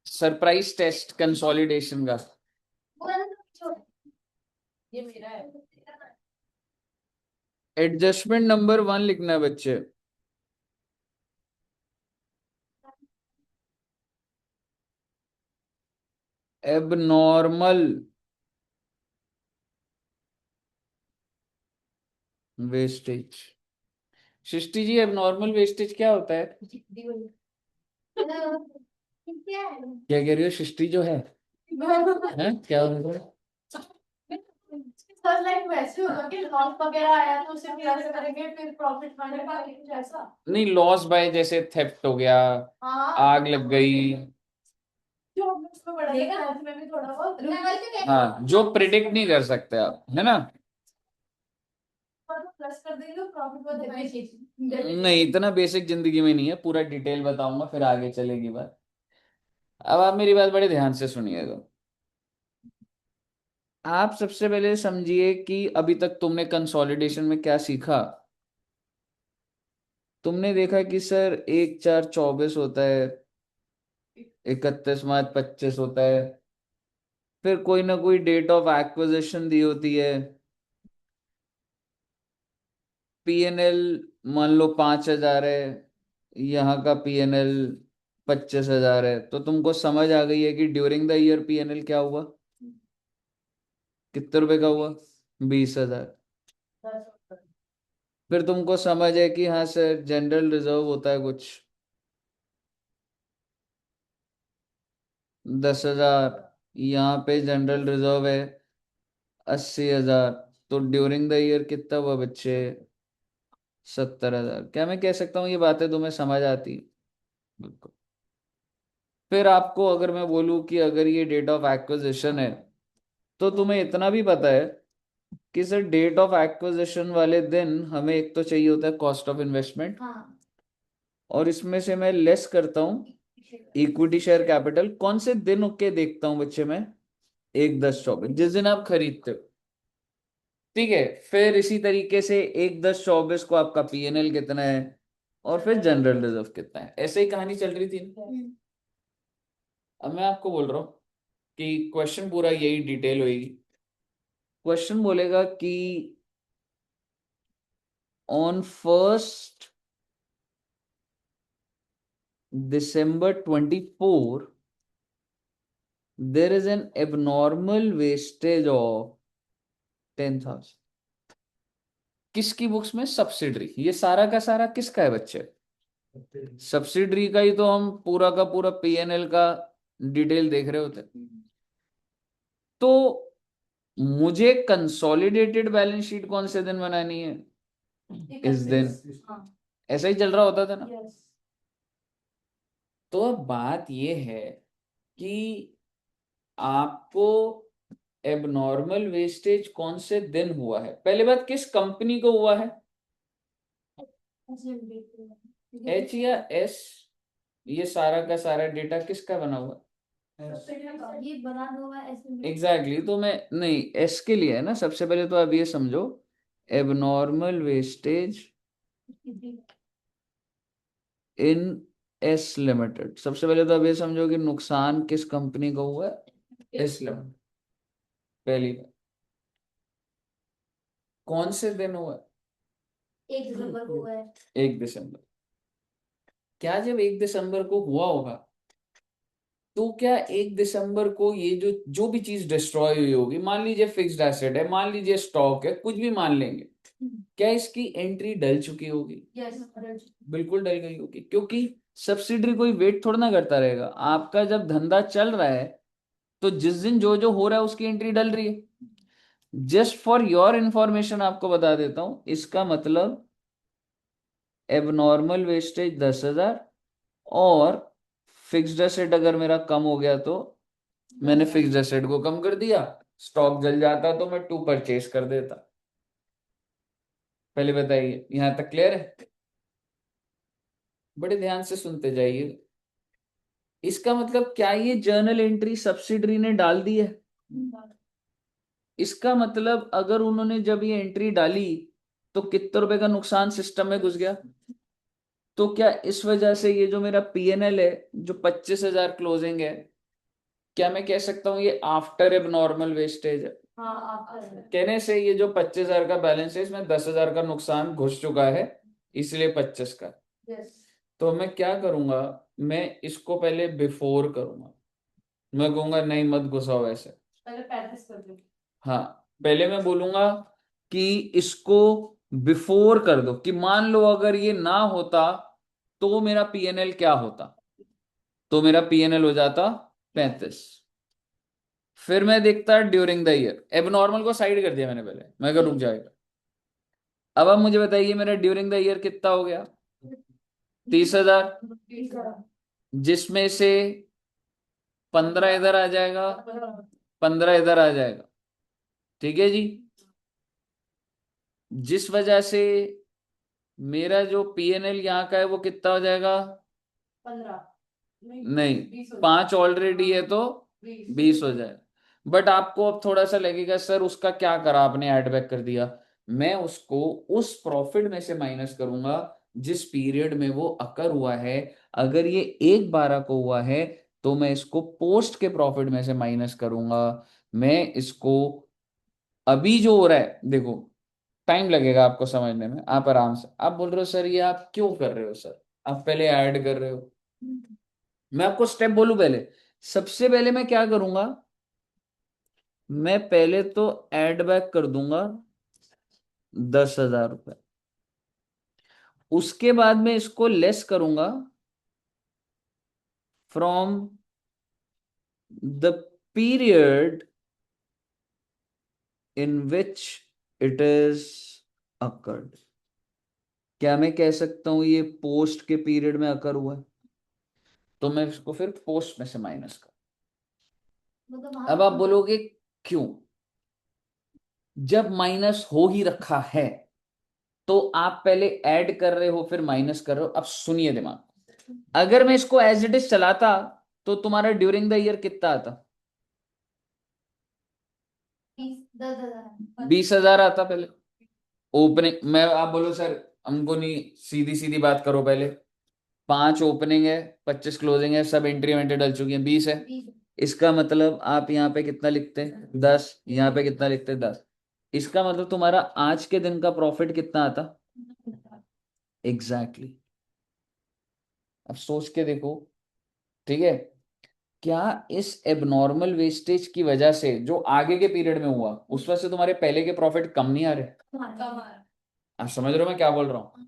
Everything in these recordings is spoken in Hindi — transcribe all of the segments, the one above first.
सरप्राइज टेस्ट कंसोलिडेशन का एडजस्टमेंट नंबर 1 लिखना है बच्चे। Abnormal wastage. Srishti ji, abnormal wastage क्या होता है? क्या कह रही हो सृष्टि जो है? हैं? क्या हो रहा है? सर लाइक वैसे होगा कि लॉस वगैरह आया तो उसे फिर ऐसे करेंगे फिर प्रॉफिट खाने का कुछ ऐसा। नहीं, लॉस बाय जैसे थेफ्ट हो गया, हाँ आग लग गई। जो हमने उसमें पढ़ा है मैथ में भी थोड़ा बहुत हाँ, जो प्रिडिक्ट नहीं कर सकते आप, है ना? प्लस कर देंगे प्रॉफिट को देंगे। नहीं, इतना बेसिक जिंदगी में नहीं है, पूरा डिटेल बताऊंगा फिर आगे चलेगी बात। अब आप मेरी बात बड़े ध्यान से सुनिएगा। आप सबसे पहले समझिए कि अभी तक तुमने कंसोलिडेशन में क्या सीखा। तुमने देखा कि सर 1/4 24 होता है, 31 मार्च 25 होता है, फिर कोई ना कोई डेट ऑफ एक्विजिशन दी होती है। पीएनएल मान लो 5,000 है, यहाँ का पीएनएल 25,000 है, तो तुमको समझ आ गई है कि ड्यूरिंग द ईयर पीएनएल क्या हुआ, कितने रुपए का हुआ? 20,000। फिर तुमको समझ है कि हाँ सर जनरल रिजर्व होता है कुछ 10,000, यहाँ पे जनरल रिजर्व है 80,000, तो ड्यूरिंग द ईयर कितना हुआ बच्चे? 70,000। क्या मैं कह सकता हूँ ये बातें तुम्हें समझ आती? बिल्कुल। फिर आपको अगर मैं बोलूँ कि अगर ये डेट ऑफ एक्विजिशन है, तो तुम्हें इतना भी पता है कि सर डेट ऑफ एक्विजिशन वाले दिन हमें एक तो चाहिए होता है कॉस्ट ऑफ इन्वेस्टमेंट, और इसमें से मैं लेस करता हूँ इक्विटी शेयर कैपिटल। कौन से दिन के देखता हूँ बच्चे मैं? 1/10/24, जिस दिन आप खरीदते हो। ठीक है, फिर इसी तरीके से 1/10/24 को आपका पीएनएल कितना है, और फिर जनरल रिजर्व कितना है, ऐसे ही कहानी चल रही थी ना। अब मैं आपको बोल रहा हूँ कि क्वेश्चन पूरा यही डिटेल होगी। क्वेश्चन बोलेगा कि on 1st December 24 there is an abnormal wastage of 10,000। किसकी बुक्स में? सब्सिडरी। ये सारा का सारा किसका है बच्चे? सब्सिडरी का ही तो हम पूरा का पूरा पीएनएल का डिटेल देख रहे होते। तो मुझे कंसोलिडेटेड बैलेंस शीट कौन से दिन बनानी है? इस दिन। ऐसा ही चल रहा होता था ना। तो अब बात ये है कि आपको एबनॉर्मल वेस्टेज कौन से दिन हुआ है, पहली बात किस कंपनी को हुआ है? एच या एस? ये सारा का सारा डेटा किसका बना हुआ है? ये बना होगा ऐसे एग्जैक्टली तो मैं नहीं, एस के लिए है ना। सबसे पहले तो आप ये समझो, abnormal wastage in S limited. सबसे पहले तो आप ये समझो कि नुकसान किस कंपनी को हुआ है? S limited. पहली बात, कौन से दिन हुआ है? 1 दिसंबर को हुआ है। 1 दिसंबर। क्या जब 1 दिसंबर को हुआ होगा, तो क्या 1 दिसंबर को ये जो जो भी चीज डिस्ट्रॉय हुई होगी, मान लीजिए फिक्स्ड एसेट है, मान लीजिए स्टॉक है, कुछ भी मान लेंगे, क्या इसकी एंट्री डल चुकी होगी? यस बिल्कुल डल गई होगी, क्योंकि सब्सिडरी कोई वेट थोड़ा ना करता रहेगा। आपका जब धंधा चल रहा है, तो जिस दिन जो जो हो रहा है उसकी एंट्री डल रही है। जस्ट फॉर योर इंफॉर्मेशन आपको बता देता हूं, इसका मतलब एबनॉर्मल वेस्टेज 10,000, और फिक्स्ड एसेट अगर मेरा कम हो गया तो मैंने फिक्स्ड एसेट को कम कर दिया। स्टॉक जल जाता तो मैं टू परचेज कर देता। पहले बताइए, यहां तक क्लियर है? बड़े ध्यान से सुनते जाइए। इसका मतलब क्या ये जर्नल एंट्री सब्सिडरी ने डाल दी है? इसका मतलब अगर उन्होंने जब ये एंट्री डाली, तो कितने रुपए का नुकसान सिस्टम में घुस गया? तो क्या इस वजह से ये जो मेरा पीएनएल है, जो 25,000 क्लोजिंग है, क्या मैं कह सकता हूँ ये आफ्टर एब नॉर्मल वेस्टेज है? हाँ आप कर रहे कहने से ये जो 25,000 का बैलेंस है, इसमें 10,000 का नुकसान घुस चुका है, इसलिए 25 का। हैं। यस। तो मैं क्या करूंगा, मैं इसको पहले बिफोर करूंगा। मैं कहूंगा नहीं मत घुसाओ ऐसे। पहले 35 कर दो। हाँ, पहले मैं बोलूंगा कि इसको बिफोर कर दो, कि मान लो अगर ये ना होता तो मेरा पीएनएल क्या होता। तो मेरा पीएनएल हो जाता 35। फिर मैं देखता ड्यूरिंग द ईयर, एबनॉर्मल को साइड कर दिया मैंने पहले, मैं रुक जाएगा। अब आप मुझे बताइए मेरा ड्यूरिंग द ईयर कितना हो गया? 30,000, 20,000। जिसमें से 15 इधर आ जाएगा, 15 इधर आ जाएगा। ठीक है जी। जिस वजह से मेरा जो पीएनएल यहाँ का है वो कितना हो जाएगा? 15 नहीं, नहीं, 20 हो 5 ऑलरेडी है तो 20। 20 हो जाए। बट आपको अब थोड़ा सा लगेगा सर उसका क्या करा आपने, ऐड बैक कर दिया। मैं उसको उस प्रॉफिट में से माइनस करूंगा जिस पीरियड में वो अकर हुआ है। अगर ये 1/12 को हुआ है तो मैं इसको पोस्ट के प्रॉफिट में से माइनस करूंगा। मैं इसको अभी जो हो रहा है देखो, टाइम लगेगा आपको समझने में, आप आराम से। आप बोल रहे हो सर ये आप क्यों कर रहे हो सर, आप पहले ऐड कर रहे हो। मैं आपको स्टेप बोलूं पहले, सबसे पहले मैं क्या करूंगा, मैं पहले तो ऐड बैक कर दूंगा 10,000 रुपए। उसके बाद में इसको लेस करूंगा from the period in which it is occurred. क्या मैं कह सकता हूं ये पोस्ट के पीरियड में अकर हुआ है? तो मैं इसको फिर पोस्ट में से माइनस कर। मतलब अब आप बोलोगे क्यों? जब माइनस हो ही रखा है तो आप पहले ऐड कर रहे हो फिर माइनस कर रहे हो। अब सुनिए दिमाग, अगर मैं इसको एज इट इज चलाता तो तुम्हारा ड्यूरिंग द ईयर कितना आता? 10,000। 20,000 आता पहले ओपनिंग मैं। आप बोलो सर हमको नहीं, सीधी सीधी बात करो पहले। 5 ओपनिंग है, 25 क्लोजिंग है, सब एंट्री वेंट्री डल चुकी है, 20 है। इसका मतलब आप यहाँ पे कितना लिखते हैं? 10। यहाँ पे कितना लिखते हैं? 10। इसका मतलब तुम्हारा आज के दिन का प्रॉफिट कितना आता? Exactly exactly। अब सोच के देखो, ठीक है, क्या इस एबनॉर्मल वेस्टेज की वजह से जो आगे के पीरियड में हुआ उस वजह से तुम्हारे पहले के प्रॉफिट कम नहीं आ रहे? आप समझ रहे हो मैं क्या बोल रहा हूँ?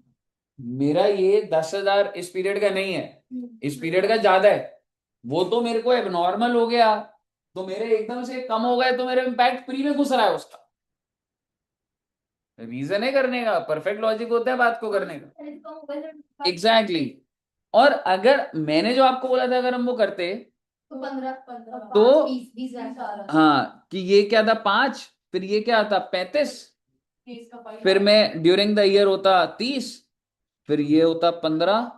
मेरा ये 10,000 इस पीरियड का नहीं है, इस पीरियड का ज्यादा है। वो तो मेरे को एबनॉर्मल हो गया तो मेरे एकदम से कम हो गए तो मेरे इम्पैक्ट प्री में घुस रहा है उसका। रीजन है करने का, परफेक्ट लॉजिक होता है बात को करने का। Exactly exactly। और अगर मैंने जो आपको बोला था अगर हम वो करते तो 15 तो 20 20 हाँ, कि ये क्या था 5, फिर ये क्या था 35, 30 का फाइव फिर मैं ड्यूरिंग द ईयर होता 30, फिर ये होता 15,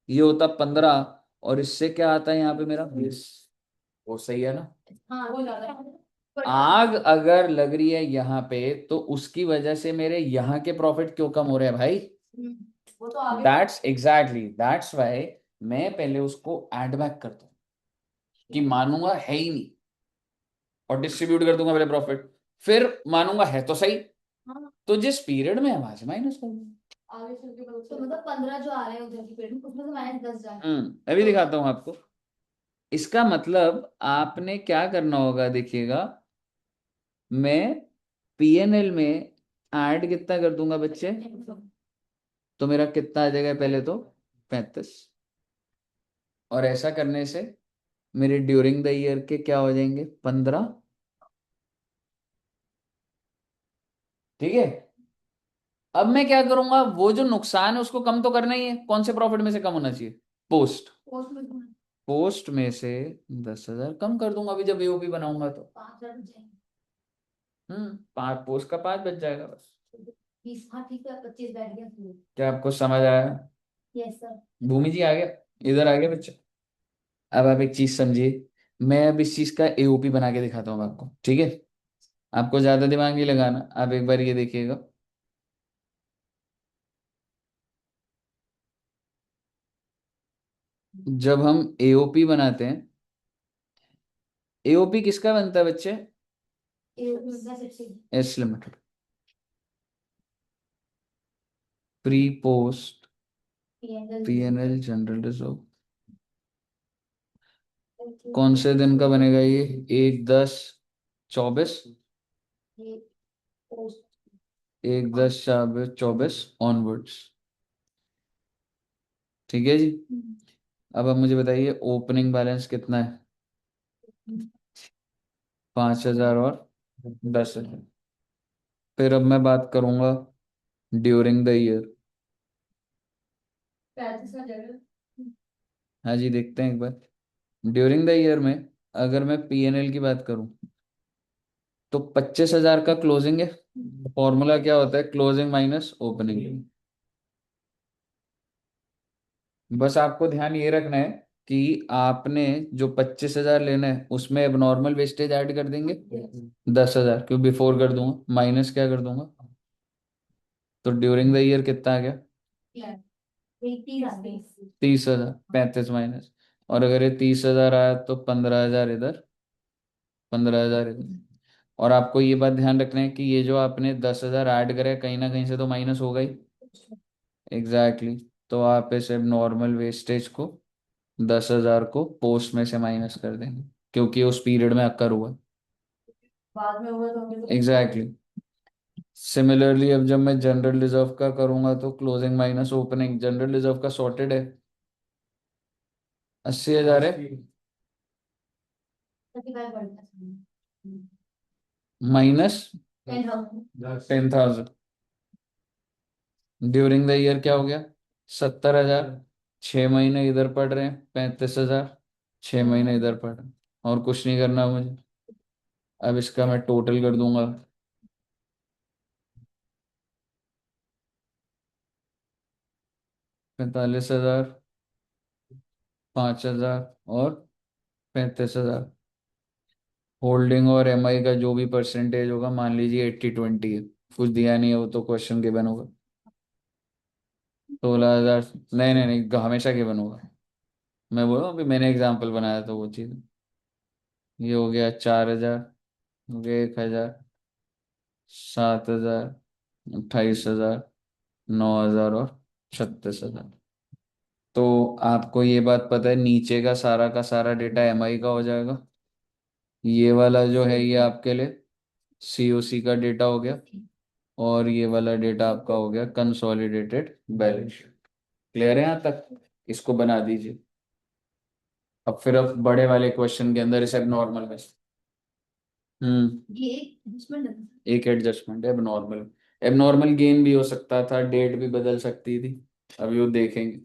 ये होता 15, और इससे क्या आता है यहाँ पे मेरा 20। वो सही है ना? हाँ वो ज्यादा है। आग अगर लग रही है यहाँ पे तो उसकी वजह से मेरे यहाँ के प्रॉफिट क्यों कम हो रहे हैं भाई? हम्म, वो तो आगे दैट्स एग्जैक्टली दैट्स वाई मैं पहले उसको एड बैक करता हूँ, कि मानूंगा है ही नहीं, और डिस्ट्रीब्यूट कर दूंगा पहले प्रॉफिट, फिर मानूंगा है तो सही, हाँ तो जिस पीरियड में है वहां से माइनस कर दूंगा। आगे चल के तो मतलब 15 जो आ रहे हैं उधर की पेड़ में उसमें से -10 जाए। अभी दिखाता हूँ आपको। इसका मतलब आपने क्या करना होगा देखिएगा, मैं पीएनएल में ऐड कितना कर दूंगा बच्चे, तो मेरा कितना आ जाएगा पहले तो 35, और ऐसा करने से मेरे ड्यूरिंग द ईयर के क्या हो जाएंगे 15। ठीक है। अब मैं क्या करूंगा, वो जो नुकसान है उसको कम तो करना ही है, कौन से प्रॉफिट में से कम होना चाहिए? पोस्ट। पोस्ट में पोस्ट में से 10,000 कम कर दूंगा अभी जब एओपी बनाऊंगा तो। 5,000 जाएंगे। 5 पोस्ट का 5 बच जाएगा बस। 20 हाँ ठीक है 25 बैठ गया। क्या आपको समझ आया? Yes sir. भूमि जी आ गया, इधर आ गया बच्चे। अब आप एक चीज समझिए, मैं अब इस चीज का एओपी बना के दिखाता हूँ आपको, ठीक है? आपको ज्यादा दिमाग नहीं लगाना, आप एक बार ये देखिएगा। जब हम एओपी बनाते हैं, एओपी किसका बनता है बच्चे? S limited, pre post PNL general reserve. कौन से दिन का बनेगा ये? 1/10/24, 1/10/24 ऑनवर्ड्स। ठीक है जी। अब आप मुझे बताइए ओपनिंग बैलेंस कितना है? 5,000 और 10,000। फिर अब मैं बात करूंगा ड्यूरिंग द ईयर। हाँ जी, देखते हैं एक बार। ड्यूरिंग द ईयर में अगर मैं पीएनएल की बात करूं तो 25,000 का क्लोजिंग है। फॉर्मूला क्या होता है? Closing minus opening. बस आपको ध्यान ये रखना है कि आपने जो 25,000 लेना है उसमें एबनॉर्मल वेस्टेज ऐड कर देंगे 10,000, क्यों बिफोर कर दूंगा, माइनस क्या कर दूंगा। तो ड्यूरिंग द ईयर कितना आ गया? 30,000, 35 माइनस। और अगर ये 30,000 आया तो 15,000 इधर, 15,000 इधर। और आपको ये बात ध्यान रखना है कि ये जो आपने 10,000 ऐड करे कहीं ना कहीं से तो माइनस होगा ही। Exactly exactly। तो आप इस नॉर्मल वेस्टेज को, 10,000 को पोस्ट में से माइनस कर देंगे क्योंकि उस पीरियड में अक्कर हुआ। बाद में हुआ तो एग्जैक्टली exactly। सिमिलरली अब जब मैं जनरल रिजर्व का करूंगा तो closing minus opening, general reserve का सॉर्टेड है, 80,000 है, 35 माइनस 10,000। ड्यूरिंग द ईयर क्या हो गया? 70,000। 6 महीने इधर पड़ रहे हैं, 35,000। 6 महीने इधर पड़ रहे हैं। और कुछ नहीं करना मुझे। अब इसका मैं टोटल कर दूंगा। 45,000, 5,000 और 35,000। होल्डिंग और एमआई का जो भी परसेंटेज होगा, मान लीजिए 80-20 है। कुछ दिया नहीं है वो तो क्वेश्चन गिवन होगा। 16,000, नहीं नहीं नहीं, हमेशा गिवन होगा। मैं बोल रहा हूँ अभी मैंने एग्जाम्पल बनाया तो वो चीज़। ये हो गया 4,000, हो गया 1,000, 7,000, 28,000, 9,000 और 36,000। तो आपको ये बात पता है नीचे का सारा डेटा एमआई का हो जाएगा। ये वाला जो है ये आपके लिए सीओसी का डेटा हो गया। और ये वाला डेटा आपका हो गया कंसोलिडेटेड बैलेंस शीट। क्लियर है यहाँ तक? इसको बना दीजिए। अब फिर अब बड़े वाले क्वेश्चन के अंदर इसे नॉर्मल में। ये एक एडजस्टमेंट है। एक एडजस्टमेंट है एबनॉर्मल। एबनॉर्मल गेन भी हो सकता था, डेट भी बदल सकती थी। अभी वो देखेंगे।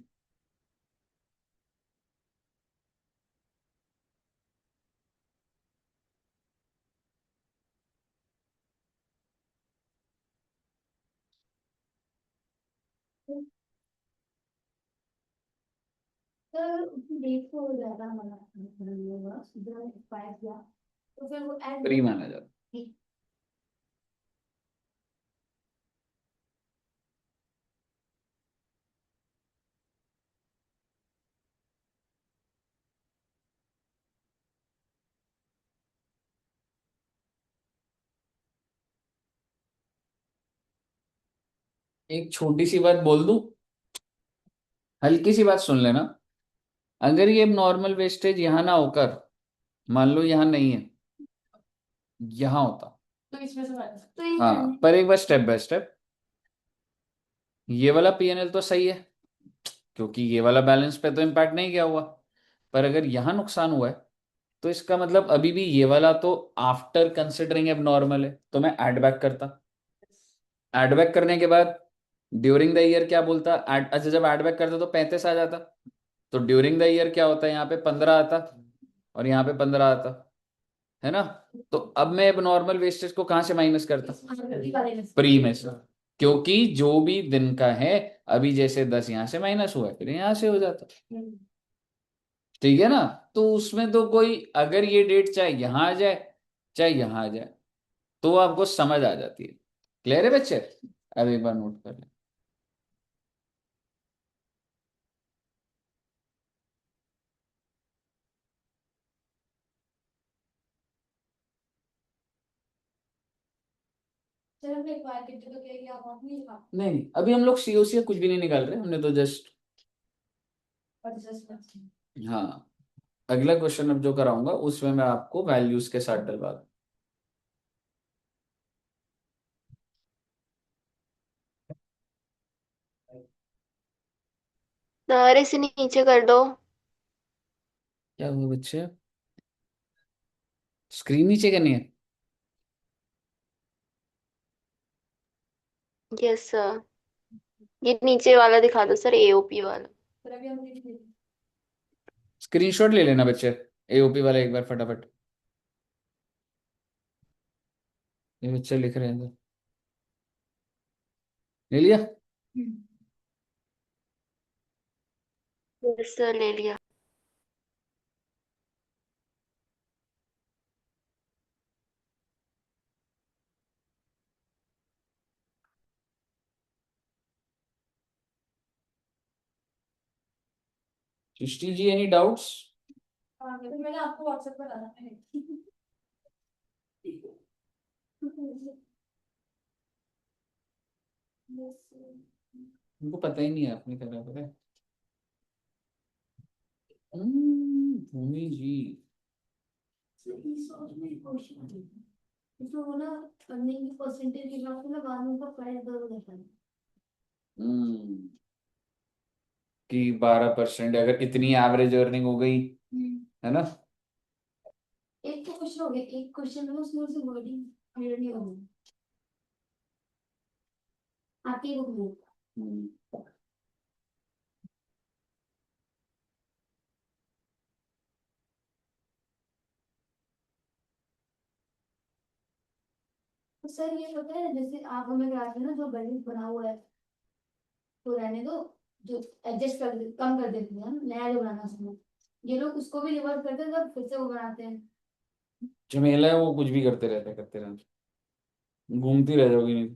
सर उसकी डेट को ज्यादा मना होगा सीधा एक्सपायर किया तो फिर वो एंड फ्री माना जाता। एक छोटी सी बात बोल दूं, हल्की सी बात सुन लेना। अगर ये नॉर्मल वेस्टेज यहाँ ना होकर, मान लो यहाँ नहीं है, यहाँ होता। तो इसमें से माइनस तो ये हाँ, पर एक बार स्टेप बाय स्टेप। ये वाला पीएनएल तो सही है क्योंकि ये वाला बैलेंस पे तो इम्पैक्ट नहीं किया हुआ। पर अगर यहाँ नुकसान हुआ है तो इसका मतलब अभी भी ये वाला तो आफ्टर कंसिडरिंग एब नॉर्मल है, तो मैं ऐड बैक करता। ऐड बैक करने के बाद ड्यूरिंग द ईयर क्या बोलता? अच्छा, जब ऐड बैक करता तो 35 आ जाता। तो ड्यूरिंग द ईयर क्या होता है? यहाँ पे 15 आता और यहाँ पे 15 आता, है ना? तो अब मैं अब नॉर्मल वेस्टेज को कहाँ से माइनस करता? प्री में से। क्योंकि जो भी दिन का है, अभी जैसे 10 यहाँ से माइनस हुआ है फिर यहाँ से हो जाता। ठीक है ना? तो उसमें तो कोई, अगर ये डेट चाहे यहाँ आ जाए चाहे यहाँ आ जाए, तो आपको समझ आ जाती है। क्लियर है बच्चे? अब एक बार नोट कर ले। चलो फिर बात करते तो क्या आप नहीं लिखा नहीं नहीं, अभी हम लोग सीओसी कुछ भी नहीं निकाल रहे, हमने तो जस्ट। और जस्ट हाँ, अगला क्वेश्चन अब जो कराऊंगा उसमें मैं आपको वैल्यूज के साथ डलवा दूं। सारे से नीचे कर दो। क्या हुआ बच्चे, स्क्रीन नीचे करनी है? Yes sir. ये नीचे वाला दिखा दो सर, एओपी वाला। फिर अभी हम लिख लेंगे। स्क्रीनशॉट ले लेना बच्चे, एओपी वाला एक बार फटाफट। ये बच्चे लिख रहे हैं, ले लिया? यस सर, ले लिया। Srishti ji, any doubts? हाँ तो मैंने आपको व्हाट्सएप पर डाला है। उनको पता ही नहीं है आपने करा, पता है? भूमि जी। इसमें वो ना अर्निंग की परसेंटेज हिसाब से ना बाद में उनका प्राइस बदल जाता है। हम्म कि 12% अगर इतनी एवरेज अर्निंग हो गई, है ना? एक तो क्वेश्चन हो गया, एक क्वेश्चन में उसमें से वर्डिंग क्लियर नहीं होगी आपकी बुक में। हम्म, तो सर ये होता है जैसे आप हमें ग्राफ में ना जो बैलेंस बना हुआ है तो रहने दो, जो एडजस्ट कर कम कर देते हैं नया जो बनाना उसमें, ये लोग उसको भी रिवर्स करते हैं तब फिर से वो बनाते हैं। झमेला है वो, कुछ भी करते रहते, करते रहते, घूमती रह जाओगी नहीं।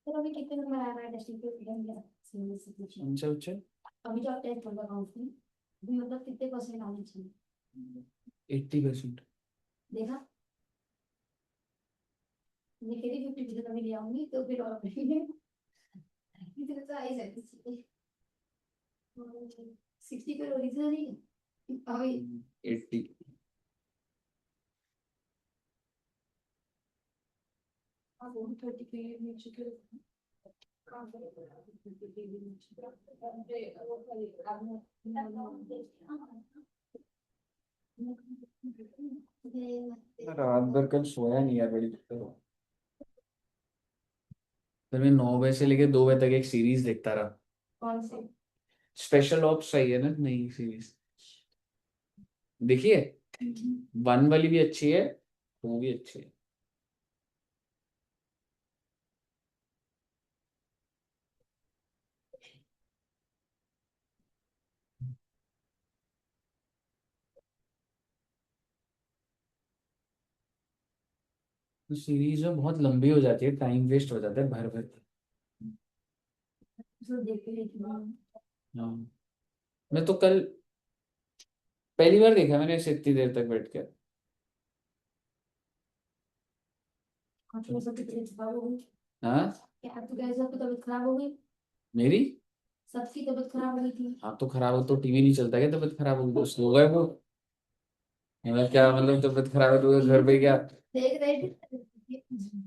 तो अभी कितने नंबर आया है टेस्टिंग पे फिर सिंगल से पूछना। अच्छा अच्छा। अभी जो आप टेस्ट होगा काउंसलिंग अभी मतलब कितने परसेंट आने चाहिए 80%। देखा, मैं कह रही 50% अभी ले आऊंगी तो फिर और इतना तो आई जाती है 60 पे ओरिजिनल ही अभी 80। अब वो 30 पे नीचे के रात भर कल सोया नहीं यार, बड़ी दिक्कत हो। फिर मैं 9 बजे से लेके 2 बजे तक एक सीरीज देखता रहा। कौन सी स्पेशल ऑप्स आई है ना नई सीरीज, देखिए। 1 वाली भी अच्छी है, 2 भी अच्छी है। तो सीरीज में बहुत लंबी हो जाती है, टाइम वेस्ट हो जाता है भर भर के। जो देख रही थी हाँ, मैं तो कल पहली बार देखा मैंने इसे इतनी देर तक बैठ के। आपकी सबकी तबीयत खराब हो गई हाँ, क्या आपकी गैस आपकी तबीयत खराब हो गई मेरी? सबकी तबीयत खराब हो गई थी हाँ तो खराब हो तो टीवी नहीं चलता क्या? तबीयत खराब होगी तो सो गए वो। मतलब क्या मतलब, तबीयत खराब है तो घर पे क्या देख रहे थे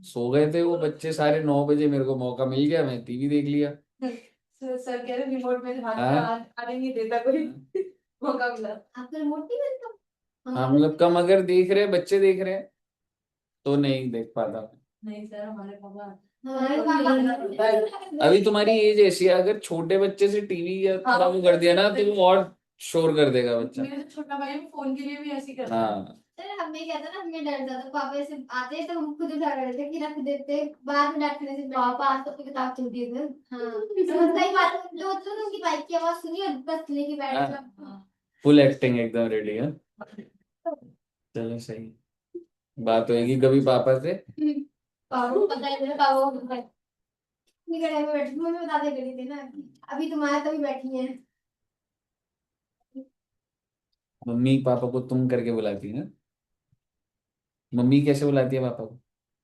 सो गए थे वो बच्चे सारे? 9 बजे मेरे को मौका मिल गया, मैं टीवी देख लिया। सर कह रहे रिमोट में हाथ हाँ आने नहीं देता कोई मौका मिला आपका रिमोट नहीं मिलता हाँ, हमारे मतलब कम अगर देख रहे हैं, बच्चे देख रहे हैं तो नहीं देख पाता। नहीं सर हमारे पापा हमारे पापा अभी तुम्हारी एज ऐसी है, अगर छोटे बच्चे से टीवी या थोड़ा वो कर दिया ना तो वो और शोर कर देगा बच्चा। मेरा जो छोटा भाई है वो फोन के लिए भी ऐसे ही करता है। हाँ सर हमें क्या था ना, हमें डर जाता, पापा ऐसे आते तो हम खुद उठा कर देते कि रख देते, बाद में डांटने से पापा आज तो किताब चलती है सर। हाँ समझ गई बात, जो होता है ना उनकी बाइक की आवाज सुनी और बस लेके बैठ गया। हाँ, फुल एक्टिंग एकदम रेडी है। चलो सही, बात होएगी कभी पापा से। पापा को पता है मेरे पापा को नहीं करे में बैठी, मम्मी बताते करी थी ना कि अभी तुम आए तभी बैठी हैं। मम्मी पापा को तुम करके बुलाती है ना? मम्मी कैसे बुलाती है पापा को?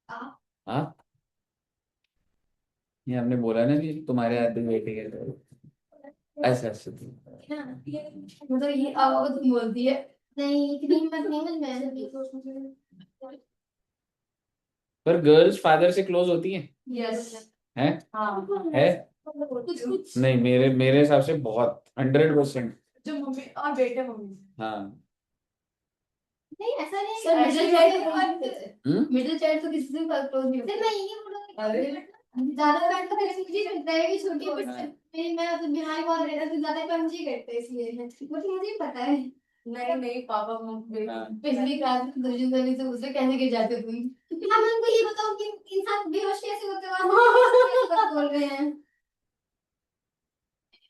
आप आप? ये आपने बोला ना कि तुम्हारे हाथ में बैठे गए थे। ऐसा ऐसा मतलब ये अब तुम बोलती है, नहीं इतनी हिम्मत नहीं मुझ में। पर गर्ल्स फादर से क्लोज होती हैं? यस। हैं? हाँ है? कुछ कुछ नहीं, मेरे मेरे हिसाब से बहुत 100%। जो मम्मी और बेटे मम्मी हाँ। नहीं ऐसा नहीं सर, मिडिल मिडिल चाइल्ड हम्म? मिडिल चाइल्ड तो किसी से क्लोज नहीं होता। मैं ये नहीं बोल रही ज्यादा पैर तो किसी की मिलता है कि छोटी बच्ची मेरी, मैं तो बीमारी बहुत रहता तो ज्यादा पैर मुझे करते हैं इसलिए मुझे ही पता है। नहीं नहीं पापा मम्मी हाँ। पिछली क्लास में दूसरी वाली से उससे कैसे गिर जाते तुम। हम उनको ये बताओ कि इंसान बेहोश कैसे होते हैं, आप बोल रहे हैं।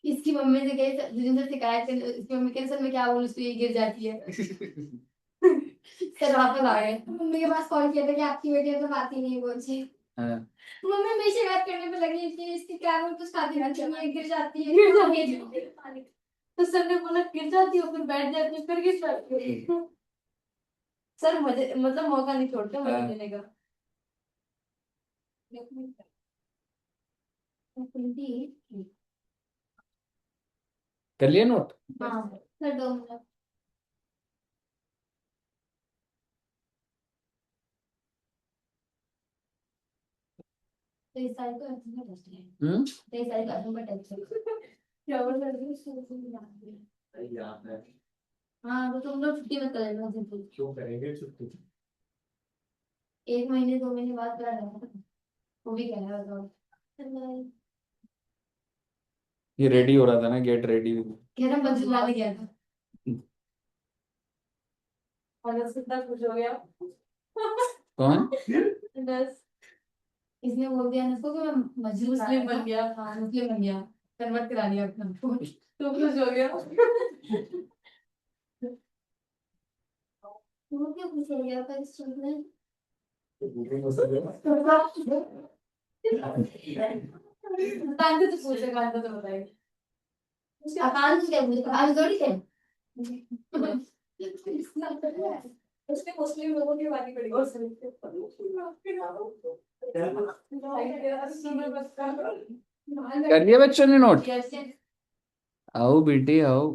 इसकी मम्मी से कहे जिन से शिकायत कर, इसकी मम्मी कहे सर मैं क्या बोलूं, इसको ये गिर जाती है। सर वापस आ गए, मम्मी के पास कॉल किया था कि आपकी बेटी तो बात ही नहीं बोलती। हाँ। मम्मी मेरी शिकायत करने पे लगी कि इसकी क्या वो कुछ खाती रहती है, गिर जाती है। तो सर ने बोला गिर जाती हो फिर बैठ जाती हो फिर गिर जाती हो। सर मजे मतलब मौका नहीं छोड़ते मजे हाँ। लेने का। कर लिया नोट? हाँ सर 2 मिनट। तो इस साल को ऐसे में टेस्ट है, हम्म? तो इस साल का में टेस्ट है। क्या बोल रहे हो स्कूल में? हाँ तो तुम लोग छुट्टी मत कर लेना सिंपल। क्यों करेंगे छुट्टी? 1 महीने 2 महीने बाद करा जाएगा, वो भी कह रहा है बताओ। ये रेडी हो रहा था ना, गेट रेडी। कह रहा बस लाने गया था। और कितना खुश हो गया। कौन? बस इसने बोल दिया ना उसको कि मैं मजदूर मुस्लिम बन गया। हाँ मुस्लिम बन गया, कन्वर्ट करा दिया अपना को। तो खुश हो गया। वो क्यों खुश हो गया था इस चीज में? तांगे तो पूछेगा तो बताइए। आकांक्ष क्या मुझे आज थोड़ी है। उसने मुस्लिम लोगों की बात करी और कर लिया बच्चों ने नोट? यस। आओ बेटे आओ,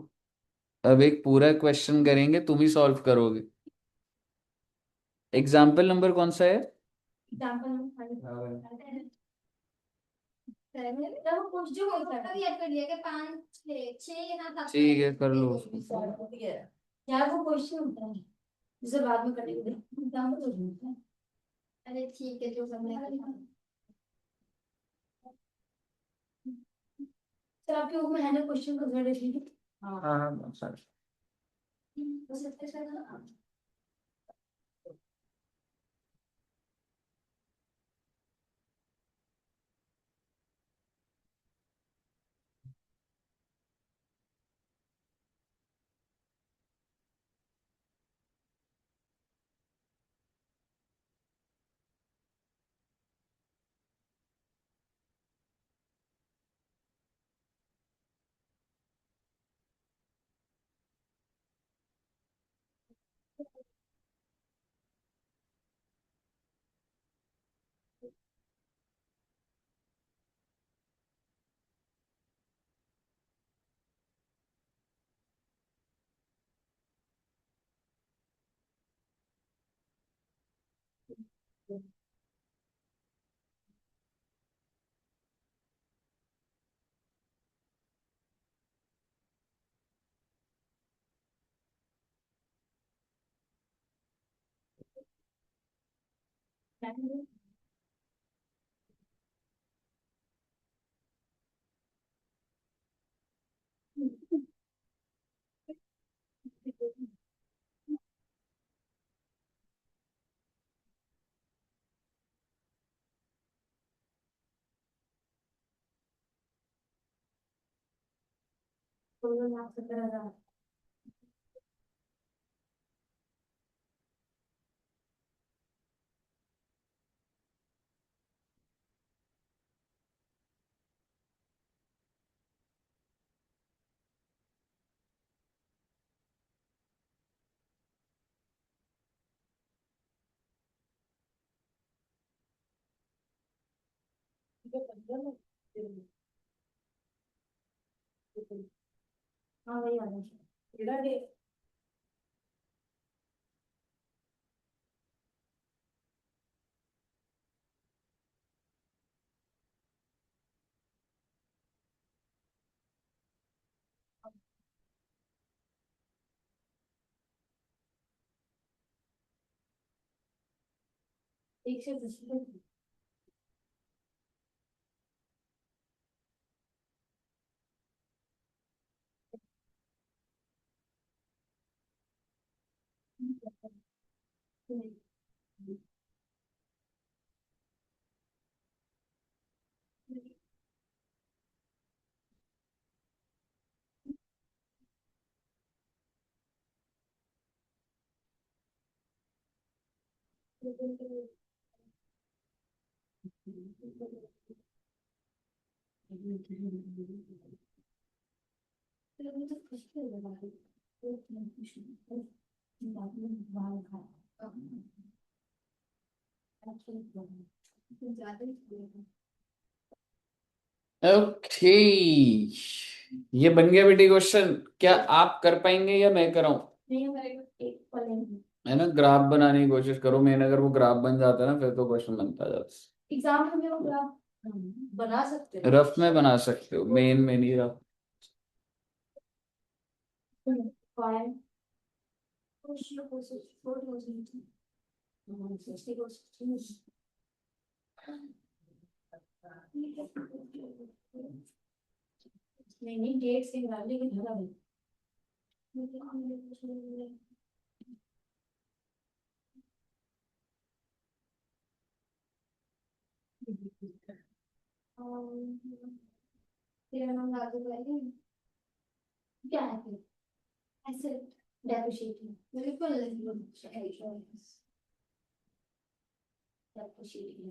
अब एक पूरा क्वेश्चन करेंगे, तुम ही सॉल्व करोगे। एग्जाम्पल नंबर कौन सा है? कुछ जो होता है याद कर लिया कि 5 6 6 या 7। ठीक है कर लो उसको। यार वो क्वेश्चन होता है जिसे बाद में करेंगे, एग्जाम्पल हो जाता है। अरे ठीक है जो करना है। सर आपके ऊपर है ना क्वेश्चन को जरूर लिखिए। हाँ हाँ सर। बस इतना सा ना। 17,000। हाँ वही वाला। एक से 10। ओके, ये बन गया बेटी क्वेश्चन। क्या आप कर पाएंगे या मैं कराऊं? है ना, ग्राफ बनाने की कोशिश करो। मैंने अगर वो ग्राफ बन जाता है ना, फिर तो क्वेश्चन बनता जाता एग्जाम में वो ग्राफ बना सकते है। हो। रफ में बना सकते हो, मेन में नहीं रफ। फाइव नहीं नहीं, डेट से निकाल लेकिन धरा नहीं। तेरा नाम लागू करेंगे क्या है फिर? ऐसे डेप्रिशिएटिंग बिल्कुल डेप्रिशिएटिंग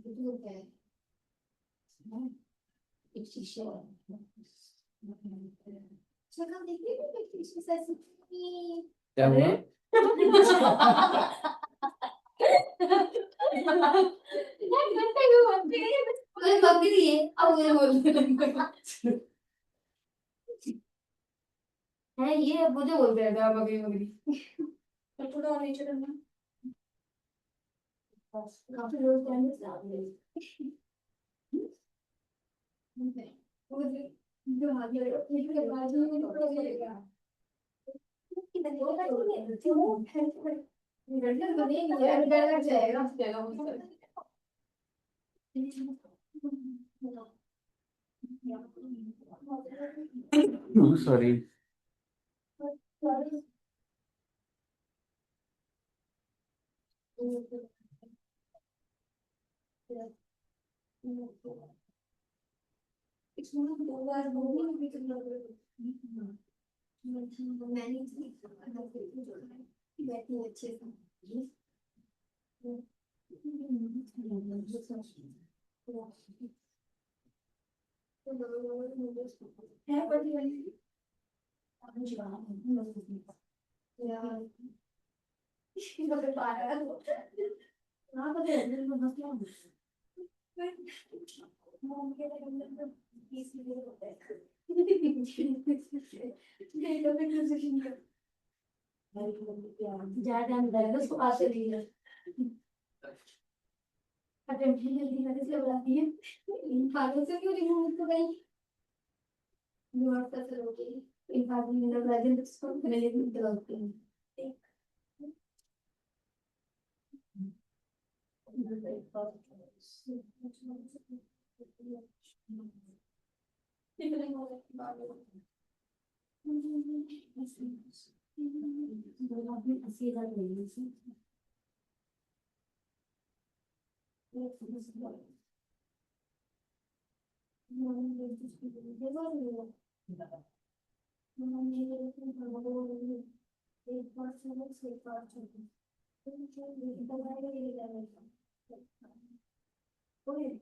बिल्कुल क्या है? एक शीशे शक्ल देखिए ना, एक शीशे से ऐसी क्या हुआ? बकरी है अब मुझे बोल है ये, अब मुझे बोल रहा था बकरी बकरी। थोड़ा और नीचे करना। काफी लोग कहने से आ गए। जो आगे ये के बाद में तो लगेगा कितने वो है रिजल्ट बनेगी यार, डर लग जाएगा उस जगह मुझसे। सॉरी। मैंने बैठी अच्छे से है बड़ी वाली यार इसकी तो पा रहा है ना पता है मसला ज्यादा अंदर है उसको पास से लीजिए। अटेंशन जल्दी करने से बुलाती है इन बातों से क्यों रिमूव तो गई नोट कर लोगे इन बातों में लोग राजन को मैंने भी दिलाते हैं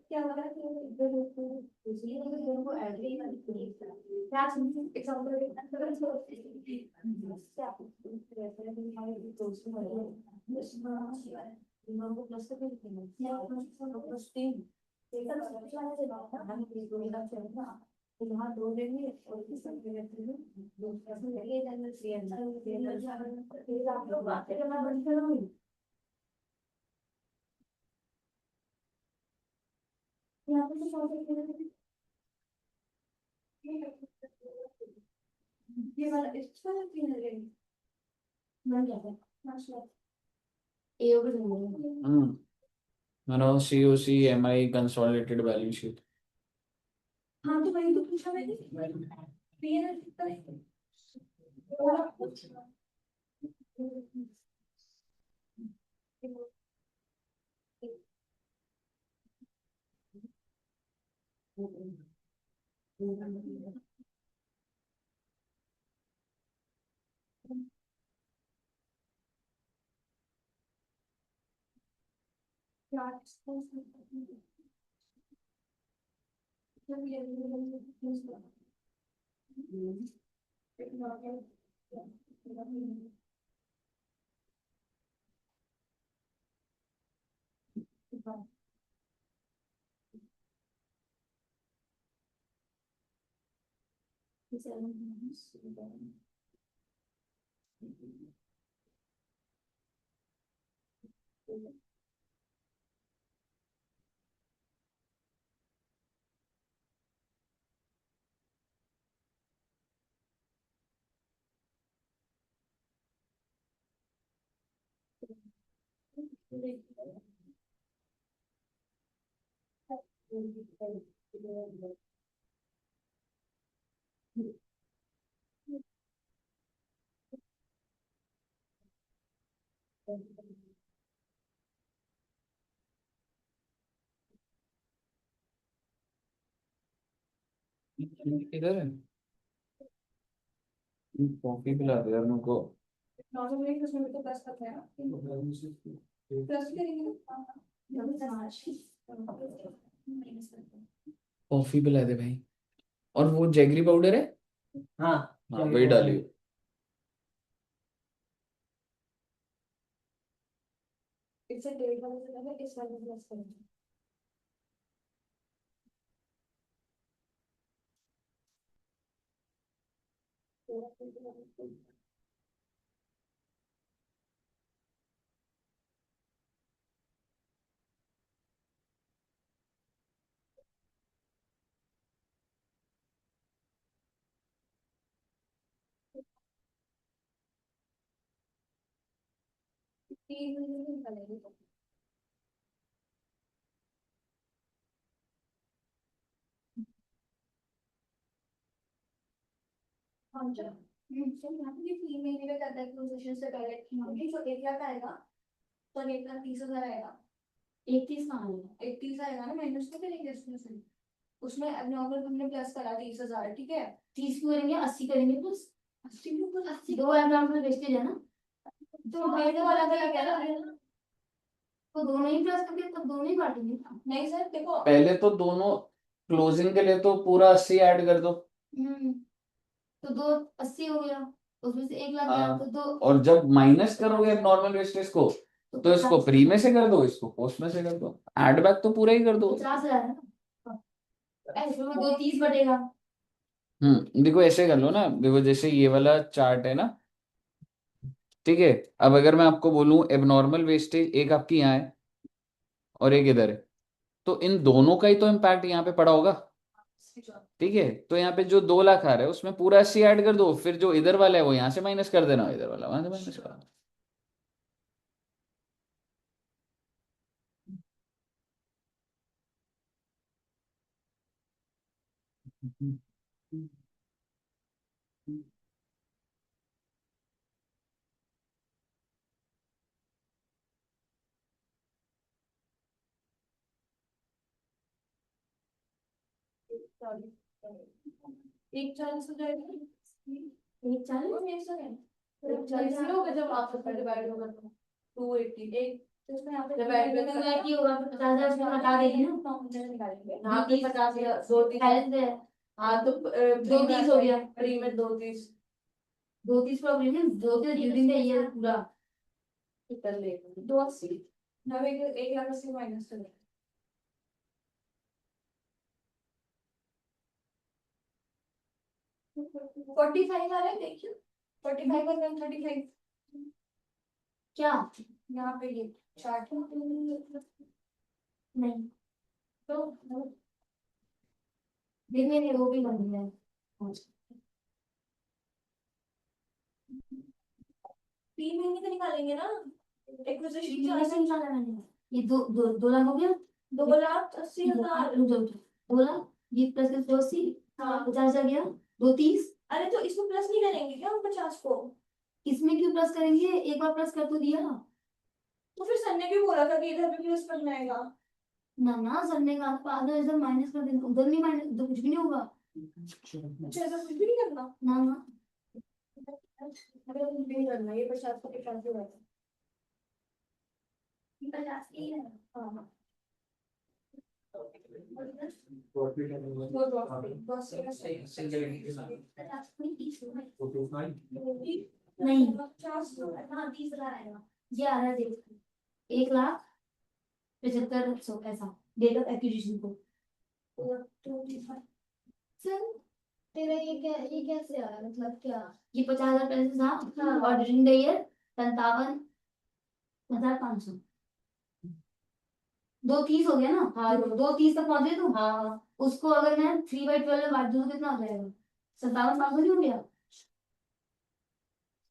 क्या हो रहा है कि इधर दूसरी जगह को एग्री क्या एग्जांपल क्या यहाँ दो लेंगे और इस दो ये जनरल आप लोग बातें करना बंद करो यहाँ पे तो ये वाला इसका क्यों लगे बन जाता है माशाल्लाह ए ओवर मैंने COC MI consolidated balance sheet. हाँ तो वही तो पूछा मैंने पीएनएल कितना है इधर है, कॉफी पिला दे यार मेरे को। नॉर्मल में उसमें तो प्लस करते हैं प्लस करेंगे कॉफी पिला दे भाई। और वो जैगरी पाउडर है। हाँ हाँ वही डालियो। इससे डेढ़ वाले से पहले इस वाले प्लस करेंगे तीन निकालेंगे हाँ जी यहाँ पे 3 महीने का करता है एक्विजिशन से पहले होंगे जो 1 लाख आएगा तो 1,30,000 आएगा 31 कहाँ आएगा 31 आएगा ना माइनस तो करेंगे उसमें से उसमें नॉर्मल हमने प्लस करा 30,000 ठीक है 30 क्यों करेंगे 80 करेंगे प्लस 80 क्यों प्लस 80 दो अमाउंट में वेस्टेज है ना तो बेटे वाला क्या कह रहा है तो दोनों ही प्लस करके तब दोनों ही बांटेंगे नहीं सर देखो पहले तो दोनों क्लोजिंग के लिए तो पूरा 80 ऐड कर दो। तो दो 80 हो गया उसमें से 1 लाख गया हाँ तो दो और जब माइनस करोगे नॉर्मल वेस्टेज को तो इसको प्री में से कर दो, इसको पोस्ट में से कर दो, एड बैक तो पूरा ही कर दो। 50,000 है ना इसमें दो 30 बटेगा देखो ऐसे कर लो ना, देखो जैसे ये वाला चार्ट है ना, ठीक है। अब अगर मैं आपको बोलूं एबनॉर्मल वेस्टेज एक आपकी यहाँ है और एक इधर है, तो इन दोनों का ही तो इम्पैक्ट यहाँ पे पड़ा होगा, ठीक है। तो यहाँ पे जो 2 लाख आ रहा है उसमें पूरा 80 ऐड कर दो, फिर जो इधर वाला है वो यहाँ से माइनस कर देना, इधर वाला वहां से माइनस कर देना। एक 40 हो जाएगा। एक 40 एक 40 ही होगा जब आप सबका डिवाइड होगा तो 280 एक तो इसमें यहाँ पे डिवाइड डिवाइड करना है कि होगा 50,000 उसमें हटा देगी ना। यहाँ पे 50 या 230। पहले से हाँ तो 230 हो गया। प्री में 230 230 प्रॉब्लम 230 ड्यूरिंग द ईयर पूरा कर ले 280 ना 1,80,000 माइनस कर 45 आ रहा है देखिए 45 और 135 क्या यहाँ पे ये चार्ट नहीं तो दिन में वो भी बन गया है। 3 महीने का निकालेंगे ना एक्विजिशन ये चार्ज कैसे निकाला मैंने ये 2 लाख हो गया 2,80,000 2 लाख ये प्लस के 280 हाँ 50,000 गया 230 अरे तो इसमें प्लस नहीं करेंगे क्या हम 50 को इसमें क्यों प्लस करेंगे एक बार प्लस कर तो दिया तो फिर सर ने भी बोला था कि इधर भी प्लस करना है ना ना सर ने कहा था आधा इधर माइनस कर देना उधर नहीं माइनस उधर कुछ भी नहीं होगा अच्छा ऐसा कुछ भी नहीं करना ना ना अरे कुछ भी नहीं करना ये 50 को 50 हो जाएगा 50 ही है हाँ हाँ नहीं 30,000 आएगा ये आ रहा है देख 1,75,000 ऐसा डेट ऑफ एक्विजिशन को सर तेरा ये कैसे आ रहा है मतलब क्या ये 50,000 पैसे था और ड्यूरिंग द ईयर 57,500 230 हो गया ना हाँ 230 तक पहुंचे तुम हाँ उसको अगर मैं 3/12 में बांट दूं तो कितना हो जाएगा 57,500 नहीं हो गया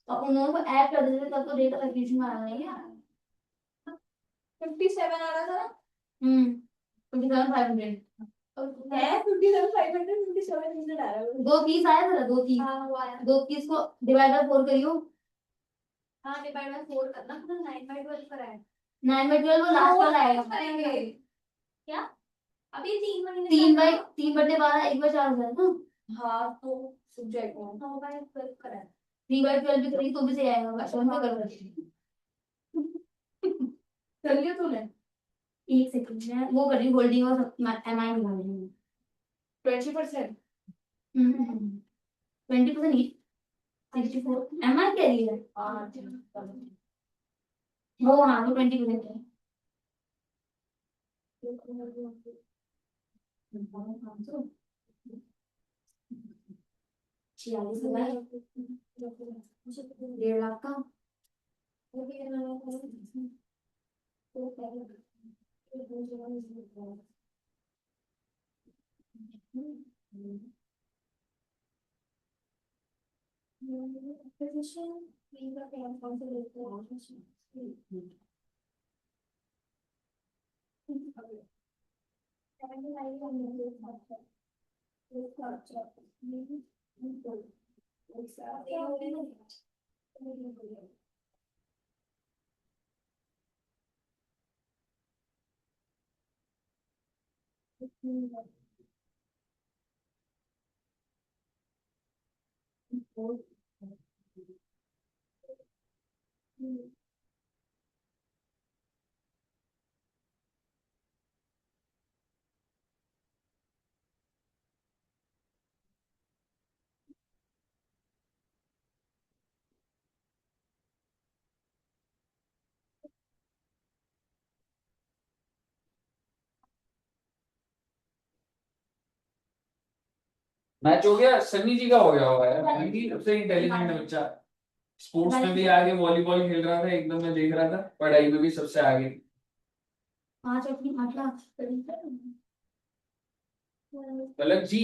और उन दोनों को ऐड कर देते तब तो डेट ऑफ एक्विजिशन में आ जाएगा 57 आ रहा था 57,500 है 57,500 5700 आ रहा है 230 आया था 230 हाँ वो आया 230 को डिवाइड बाय 4 करियो हाँ डिवाइड बाय 4 करना तो 9/12 पर आया 9/12 वो लास्ट वाला आएगा करेंगे क्या अभी 3 महीने 3/12 1/4,000 ना हाँ तो सब्जेक्ट में 9/12 कराया 3/12 भी करेगी तो भी सही आएगा बस मैं कर कर लिया तूने एक सेकंड में वो कर रही हूँ होल्डिंग और एमआई निकाल रही हूँ 20% 20% ही 64 एमआई कह रही है हाँ वो हाँ वो 20% है 46,000 1.5 लाख का मैच हो गया सन्नी जी का हो गया होगा यार सन्नी सबसे इंटेलिजेंट बच्चा स्पोर्ट्स में भी आगे वॉलीबॉल खेल रहा था एकदम मैं देख रहा था पढ़ाई में भी सबसे आगे 5 लाख पलक जी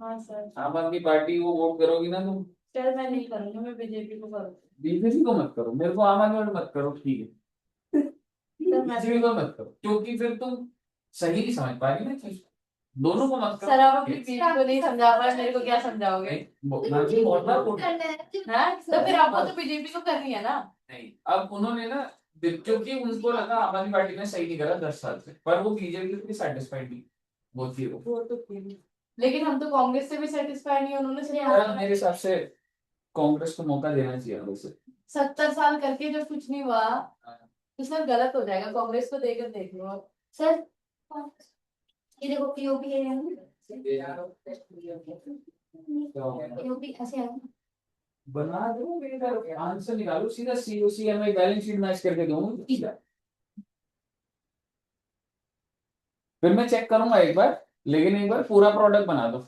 हाँ सर आम आदमी पार्टी को वोट करोगी ना तुम सर मैं नहीं करूंगी मैं बीजेपी को करूंगी बीजेपी को मत करो मेरे को आम आदमी वाले मत करो ठीक है सर मैं बीजेपी को मत करो क्योंकि फिर तुम सही नहीं समझ पा रही ना चीज दोनों को मत करो सर आप अपनी बीवी को नहीं समझा पाए मेरे को क्या समझाओगे मैं भी बहुत बार बोल- हैं तो फिर आपको तो बीजेपी को करनी है ना नहीं अब उन्होंने ना क्योंकि उनको लगा आम आदमी पार्टी ने सही नहीं करा 10 साल से पर वो बीजेपी से सेटिस्फाइड नहीं वो थी वो तो लेकिन हम तो कांग्रेस से भी सेटिस्फाई नहीं है, उन्होंने यार मेरे हिसाब से कांग्रेस को मौका देना चाहिए वैसे। 70 साल करके जब कुछ नहीं हुआ तो सर गलत हो जाएगा, कांग्रेस को देकर देख लो आप। सर ये देखो पीओपी है, पीओपी ऐसे है। बना दो मेरा आंसर निकालो सीधा, COC MI balance sheet match करके दूंगा, फिर मैं चेक करूंगा एक बार, लेकिन एक बार पूरा प्रोडक्ट बना दो।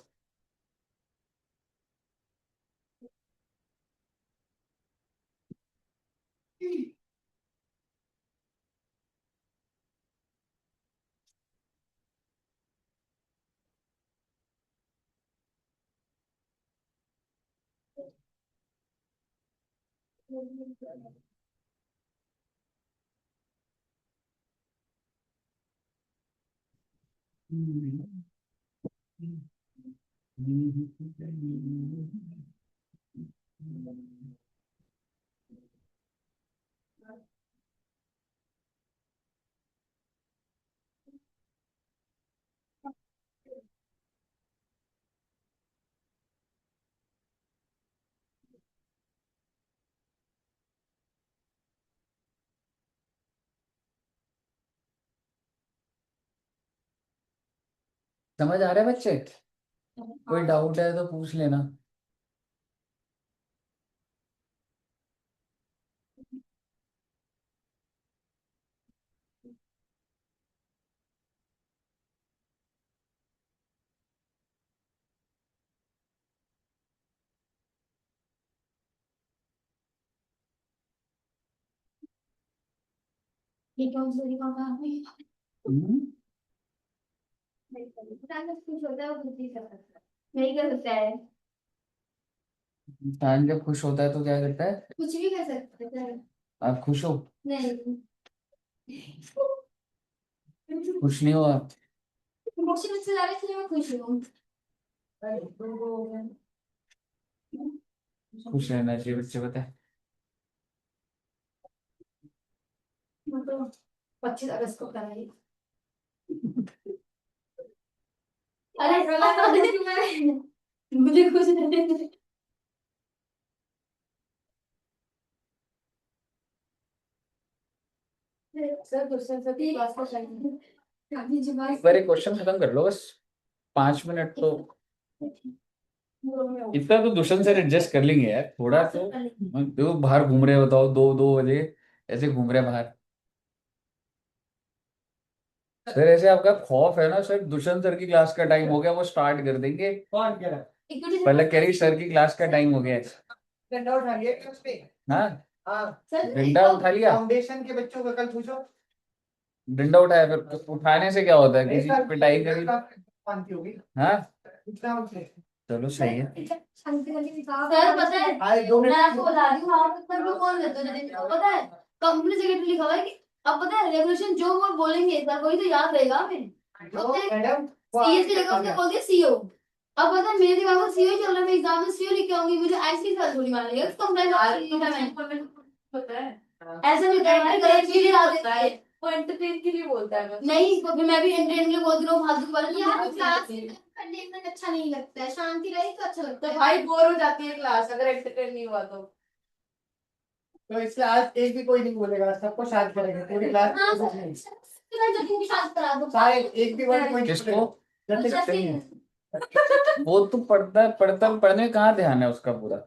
समझ आ रहा है बच्चे? कोई डाउट है तो पूछ लेना। ये कौन सा तरीका काम है? हम्म, कुछ होता है वो खुद ही कर सकता है, नहीं कर सकता है, इंसान जब खुश होता है तो क्या करता है? कुछ भी कर सकता है। आप खुश हो? नहीं, खुश नहीं हो आप? इमोशन से ज्यादा इसलिए मैं खुश हूँ। खुश रहना चाहिए बच्चे, पता है। मतलब 25 अगस्त को कराई। अरे मुझे खुश रहने दे। सर क्वेश्चन सब क्लास का टाइम एक बार एक क्वेश्चन खत्म कर लो बस, 5 मिनट तो इतना तो दुष्यंत सर एडजस्ट कर लेंगे यार, थोड़ा तो। देखो बाहर घूम रहे, बताओ 2-2 बजे ऐसे घूम रहे बाहर। सर ऐसे आपका खौफ है ना सर, दुष्यंत सर की क्लास का टाइम हो गया, वो स्टार्ट कर देंगे। कौन कह रहा है? पहले कह रही सर की क्लास का टाइम हो गया है। डंडा उठा लिया क्या उसने? हाँ, हाँ, डंडा उठा लिया। फाउंडेशन के बच्चों का कल पूछो। डंडा उठाया, फिर उठाने से क्या होता है, किसी की पिटाई करी? शांति होगी। हाँ पूछना उनसे। चलो सही है। सर पता है, अरे 2 मिनट मैं आपको बता रही हूँ, आप इतना भी कौन लेते हो? जैसे आपको पता है कंपनी सेक्रेटरी लिखा हुआ है कि अब पता है रेगुलेशन जो वो बोलेंगे सर वही तो याद रहेगा हमें। मैडम सीएस की जगह उसने बोल दिया सीओ। अब पता है मेरे दिमाग में सीओ ही चल रहा है, मैं एग्जाम में सीओ लिख के आऊंगी, मुझे ऐसी सर थोड़ी मान लेगा कंप्लेंट होता है। ऐसा नहीं होता है, गलत चीज याद होता रहती है, है। वो एंटरटेन के लिए बोलता है बस। नहीं तो फिर मैं भी एंटरटेन के लिए बोल रही हूँ फालतू की बातें यार क्लास नहीं। करने में अच्छा नहीं लगता है, शांति रही तो अच्छा लगता तो है। भाई बोर हो जाती है क्लास अगर एंटरटेन नहीं हुआ तो। तो इसलिए आज एक भी कोई नहीं बोलेगा, सबको शांत करेंगे पूरी क्लास। हाँ कुछ सर, नहीं, मैं जतिन की शादी करा दूँ। सारे एक भी वर्ड कोई नहीं किसको? बोलेगा। जतिन जतिन। वो तो पढ़ने में कहाँ ध्यान है उसका पूरा,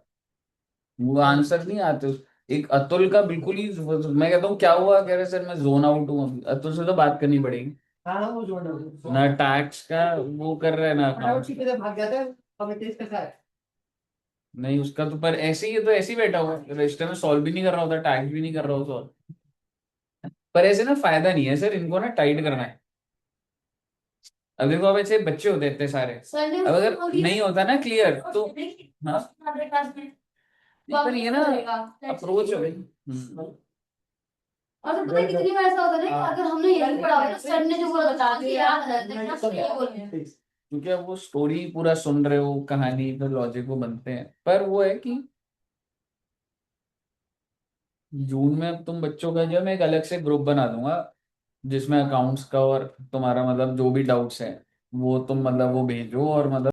वो आंसर नहीं आते एक अतुल का बिल्कुल ही, मैं कहता हूँ क्या हुआ, कह रहे सर मैं जोन आउट हूँ अभी। अतुल से तो बात करनी पड़ेगी हाँ हाँ, वो जोड़ ना, टैक्स का वो कर रहे हैं ना उसी accounts। पे भाग जाता है हमें तेज के साथ। नहीं उसका तो, पर ऐसे ही है तो ऐसे ही बैठा हुआ रजिस्टर में, सॉल्व भी नहीं कर रहा होता, टैक्स भी नहीं कर रहा होता सॉल्व। पर ऐसे ना फायदा नहीं है सर, इनको ना टाइट करना है। अब देखो, अब ऐसे बच्चे होते हैं इतने सारे, संडे अब अगर नहीं होता ना क्लियर तो, हाँ पर ये ना अप्रोच है भाई। और तो पता है कितनी बार ऐसा होता है ना कि अगर हमने यही पढ़ा होता तो सर ने जो बोला बता दिया याद आ जाता है कि सर ये बोल रहे हैं। क्योंकि अब वो स्टोरी पूरा सुन रहे हो, कहानी फिर लॉजिक वो बनते हैं, पर वो है कि जून में अब तुम बच्चों का जो है, मैं एक अलग से ग्रुप बना दूंगा जिसमें अकाउंट्स का और तुम्हारा मतलब जो भी डाउट्स है वो तुम मतलब वो भेजो, और मतलब